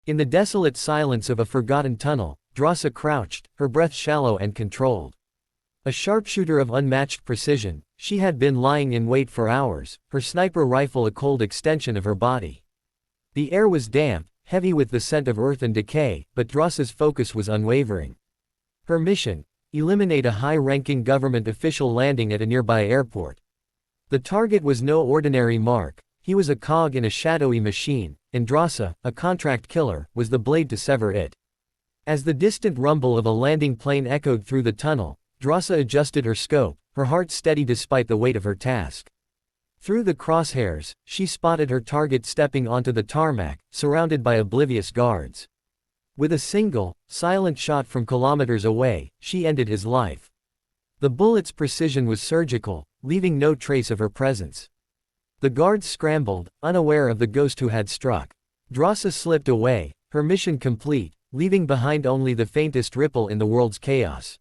In the desolate silence of a forgotten tunnel, Drasa crouched, her breath shallow and controlled. A sharpshooter of unmatched precision, she had been lying in wait for hours, her sniper rifle a cold extension of her body. The air was damp, heavy with the scent of earth and decay, but Drasa's focus was unwavering. Her mission: eliminate a high-ranking government official landing at a nearby airport. The target was no ordinary mark, he was a cog in a shadowy machine, and Drasa, a contract killer, was the blade to sever it. As the distant rumble of a landing plane echoed through the tunnel, Drasa adjusted her scope, her heart steady despite the weight of her task. Through the crosshairs, she spotted her target stepping onto the tarmac, surrounded by oblivious guards. With a single, silent shot from kilometers away, she ended his life. The bullet's precision was surgical, leaving no trace of her presence. The guards scrambled, unaware of the ghost who had struck. Drasa slipped away, her mission complete, leaving behind only the faintest ripple in the world's chaos.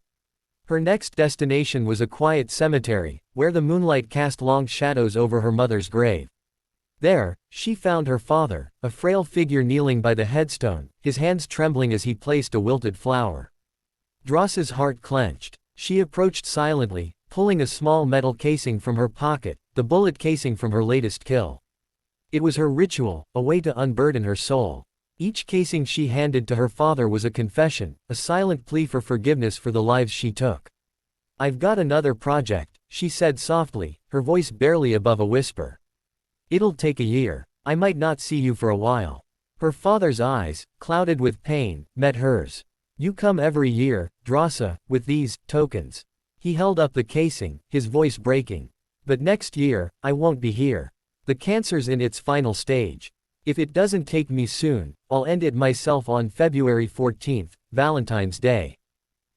Her next destination was a quiet cemetery, where the moonlight cast long shadows over her mother's grave. There, she found her father, a frail figure kneeling by the headstone, his hands trembling as he placed a wilted flower. Drasa's heart clenched. She approached silently, pulling a small metal casing from her pocket, the bullet casing from her latest kill. It was her ritual, a way to unburden her soul. Each casing she handed to her father was a confession, a silent plea for forgiveness for the lives she took. "I've got another project," she said softly, her voice barely above a whisper. "It'll take a year. I might not see you for a while." Her father's eyes, clouded with pain, met hers. "You come every year, Drasa, with these tokens." He held up the casing, his voice breaking. "But next year, I won't be here. The cancer's in its final stage. If it doesn't take me soon, I'll end it myself on February 14th, Valentine's Day.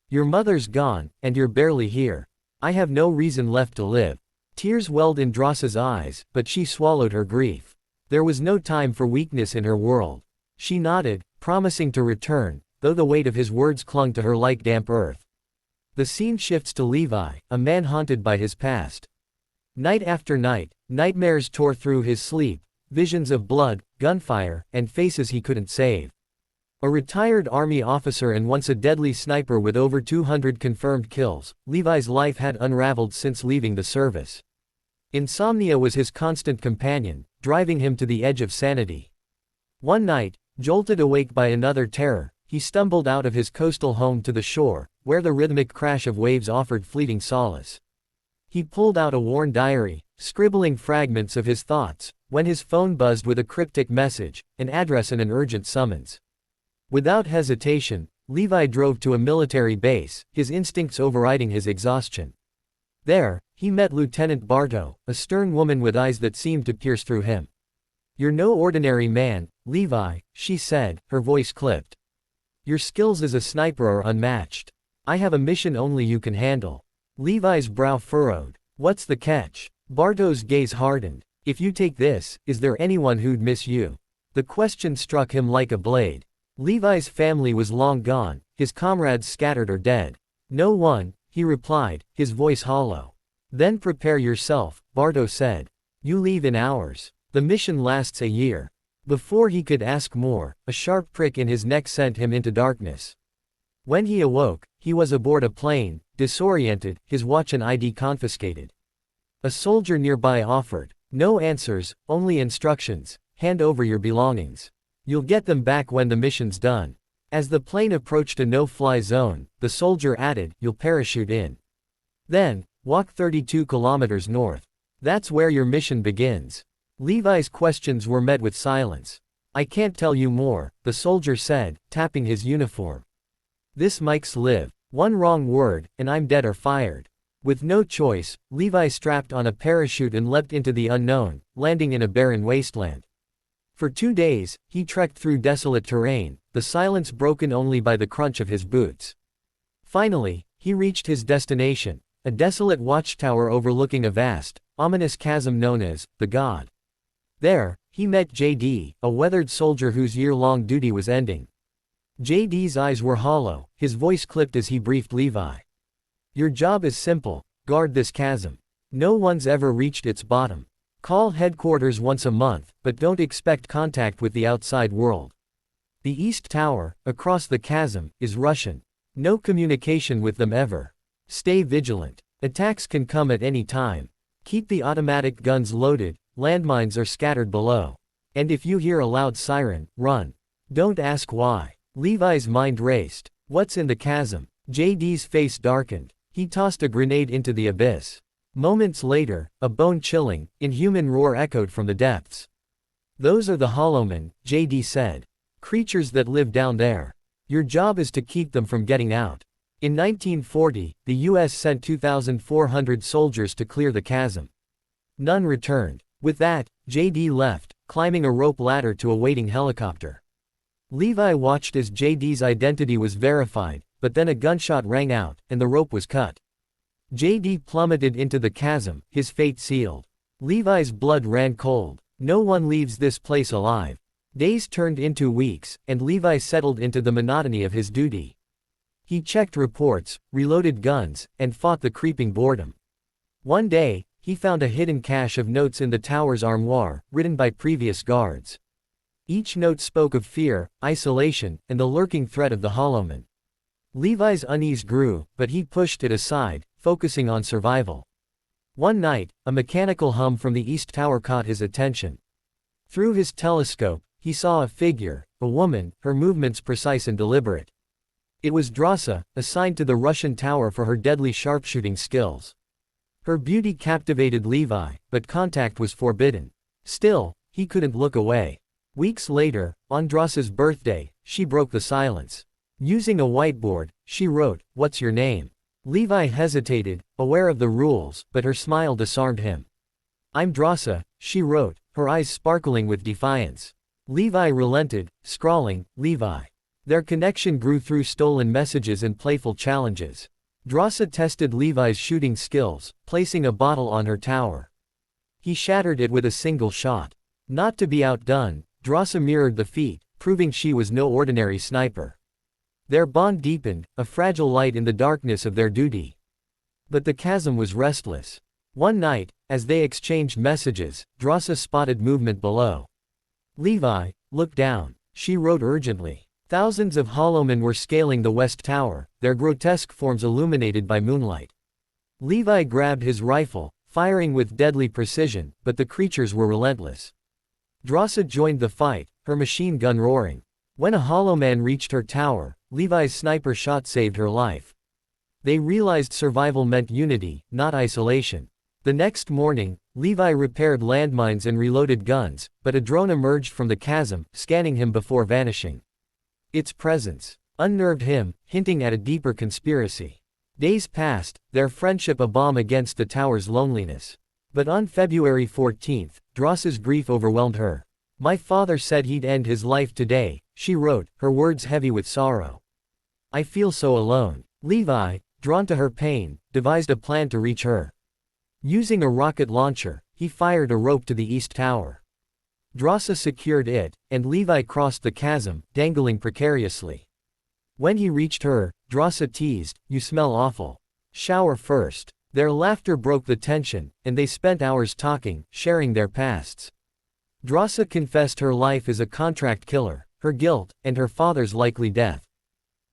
Your mother's gone, and you're barely here. I have no reason left to live." Tears welled in Drasa's eyes, but she swallowed her grief. There was no time for weakness in her world. She nodded, promising to return, though the weight of his words clung to her like damp earth. The scene shifts to Levi, a man haunted by his past. Night after night, nightmares tore through his sleep, visions of blood, gunfire, and faces he couldn't save. A retired army officer and once a deadly sniper with over 200 confirmed kills, Levi's life had unraveled since leaving the service. Insomnia was his constant companion, driving him to the edge of sanity. One night, jolted awake by another terror, he stumbled out of his coastal home to the shore, where the rhythmic crash of waves offered fleeting solace. He pulled out a worn diary, scribbling fragments of his thoughts, when his phone buzzed with a cryptic message, an address and an urgent summons. Without hesitation, Levi drove to a military base, his instincts overriding his exhaustion. There, he met Lieutenant Bartow, a stern woman with eyes that seemed to pierce through him. "You're no ordinary man, Levi," she said, her voice clipped. "Your skills as a sniper are unmatched. I have a mission only you can handle." Levi's brow furrowed. "What's the catch?" Bartow's gaze hardened. "If you take this, is there anyone who'd miss you?" The question struck him like a blade. Levi's family was long gone, his comrades scattered or dead. "No one," he replied, his voice hollow. "Then prepare yourself," Bartow said. "You leave in hours. The mission lasts a year." Before he could ask more, a sharp prick in his neck sent him into darkness. When he awoke, he was aboard a plane, disoriented, his watch and ID confiscated. A soldier nearby offered, "No answers, only instructions. Hand over your belongings. You'll get them back when the mission's done." As the plane approached a no-fly zone, the soldier added, "You'll parachute in. Then, walk 32 kilometers north. That's where your mission begins." Levi's questions were met with silence. "I can't tell you more," the soldier said, tapping his uniform. "This Mike's live. One wrong word, and I'm dead or fired." With no choice, Levi strapped on a parachute and leapt into the unknown, landing in a barren wasteland. For 2 days, he trekked through desolate terrain, the silence broken only by the crunch of his boots. Finally, he reached his destination, a desolate watchtower overlooking a vast, ominous chasm known as the God. There, he met JD, a weathered soldier whose year-long duty was ending. JD's eyes were hollow, his voice clipped as he briefed Levi. "Your job is simple: guard this chasm. No one's ever reached its bottom. Call headquarters once a month, but don't expect contact with the outside world." The East Tower, across the chasm, is Russian. No communication with them ever. Stay vigilant. Attacks can come at any time. Keep the automatic guns loaded, landmines are scattered below. And if you hear a loud siren, run. Don't ask why. Levi's mind raced. What's in the chasm? JD's face darkened. He tossed a grenade into the abyss. Moments later, a bone-chilling, inhuman roar echoed from the depths. Those are the Hollowmen, JD said. Creatures that live down there. Your job is to keep them from getting out. In 1940, the US sent 2,400 soldiers to clear the chasm. None returned. With that, JD left, climbing a rope ladder to a waiting helicopter. Levi watched as JD's identity was verified, but then a gunshot rang out, and the rope was cut. JD plummeted into the chasm, his fate sealed. Levi's blood ran cold. No one leaves this place alive. Days turned into weeks, and Levi settled into the monotony of his duty. He checked reports, reloaded guns, and fought the creeping boredom. One day, he found a hidden cache of notes in the tower's armoire, written by previous guards. Each note spoke of fear, isolation, and the lurking threat of the Hollowmen. Levi's unease grew, but he pushed it aside, focusing on survival. One night, a mechanical hum from the East Tower caught his attention. Through his telescope, he saw a figure, a woman, her movements precise and deliberate. It was Drasa, assigned to the Russian tower for her deadly sharpshooting skills. Her beauty captivated Levi, but contact was forbidden. Still, he couldn't look away. Weeks later, on Drasa's birthday, she broke the silence. Using a whiteboard, she wrote, "What's your name?" Levi hesitated, aware of the rules, but her smile disarmed him. "I'm Drasa," she wrote, her eyes sparkling with defiance. Levi relented, scrawling, "Levi." Their connection grew through stolen messages and playful challenges. Drasa tested Levi's shooting skills, placing a bottle on her tower. He shattered it with a single shot. Not to be outdone, Drasa mirrored the feat, proving she was no ordinary sniper. Their bond deepened, a fragile light in the darkness of their duty. But the chasm was restless. One night, as they exchanged messages, Drasa spotted movement below. "Levi, look down," she wrote urgently. Thousands of Hollowmen were scaling the West Tower, their grotesque forms illuminated by moonlight. Levi grabbed his rifle, firing with deadly precision, but the creatures were relentless. Drasa joined the fight, her machine gun roaring. When a Hollowman reached her tower, Levi's sniper shot saved her life. They realized survival meant unity, not isolation. The next morning, Levi repaired landmines and reloaded guns, but a drone emerged from the chasm, scanning him before vanishing. Its presence unnerved him, hinting at a deeper conspiracy. Days passed, their friendship a balm against the tower's loneliness. But on February 14th, Drasa's grief overwhelmed her. "My father said he'd end his life today," she wrote, her words heavy with sorrow. "I feel so alone." Levi, drawn to her pain, devised a plan to reach her. Using a rocket launcher, he fired a rope to the East Tower. Drasa secured it, and Levi crossed the chasm, dangling precariously. When he reached her, Drasa teased, "You smell awful. Shower first." Their laughter broke the tension, and they spent hours talking, sharing their pasts. Drasa confessed her life as a contract killer, her guilt, and her father's likely death.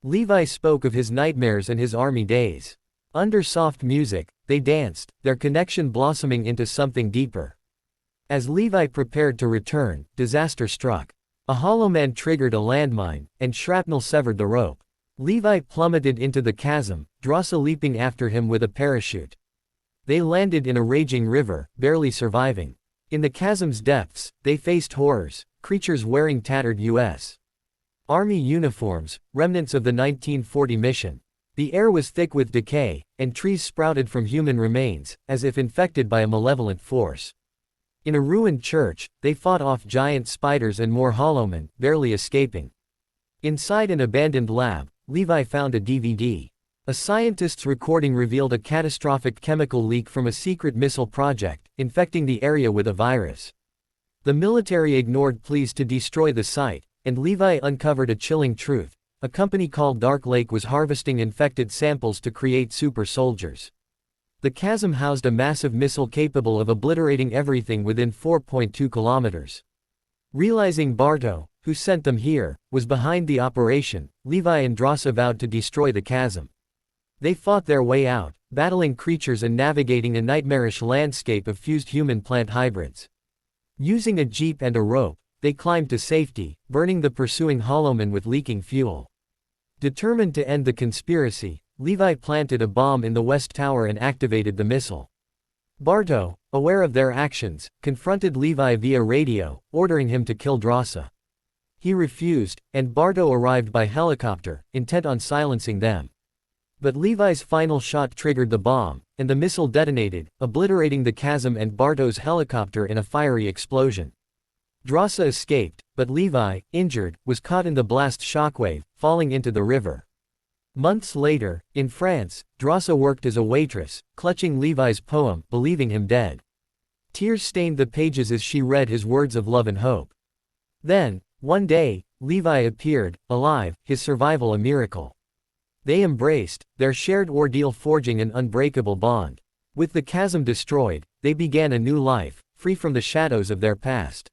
Levi spoke of his nightmares and his army days. Under soft music, they danced, their connection blossoming into something deeper. As Levi prepared to return, disaster struck. A Hollowman triggered a landmine, and shrapnel severed the rope. Levi plummeted into the chasm, Drasa leaping after him with a parachute. They landed in a raging river, barely surviving. In the chasm's depths, they faced horrors, creatures wearing tattered U.S. Army uniforms, remnants of the 1940 mission. The air was thick with decay, and trees sprouted from human remains, as if infected by a malevolent force. In a ruined church, they fought off giant spiders and more Hollowmen, barely escaping. Inside an abandoned lab, Levi found a DVD. A scientist's recording revealed a catastrophic chemical leak from a secret missile project, infecting the area with a virus. The military ignored pleas to destroy the site, and Levi uncovered a chilling truth. A company called Dark Lake was harvesting infected samples to create super soldiers. The chasm housed a massive missile capable of obliterating everything within 4.2 kilometers. Realizing Barto, who sent them here, was behind the operation. Levi and Drasa vowed to destroy the chasm. They fought their way out, battling creatures and navigating a nightmarish landscape of fused human-plant hybrids. Using a jeep and a rope, they climbed to safety, burning the pursuing Hollowmen with leaking fuel. Determined to end the conspiracy, Levi planted a bomb in the West Tower and activated the missile. Barto, aware of their actions, confronted Levi via radio, ordering him to kill Drasa. He refused, and Barto arrived by helicopter, intent on silencing them. But Levi's final shot triggered the bomb, and the missile detonated, obliterating the chasm and Barto's helicopter in a fiery explosion. Drasa escaped, but Levi, injured, was caught in the blast shockwave, falling into the river. Months later, in France, Drasa worked as a waitress, clutching Levi's poem, believing him dead. Tears stained the pages as she read his words of love and hope. Then, one day, Levi appeared, alive, his survival a miracle. They embraced, their shared ordeal forging an unbreakable bond. With the chasm destroyed, they began a new life, free from the shadows of their past.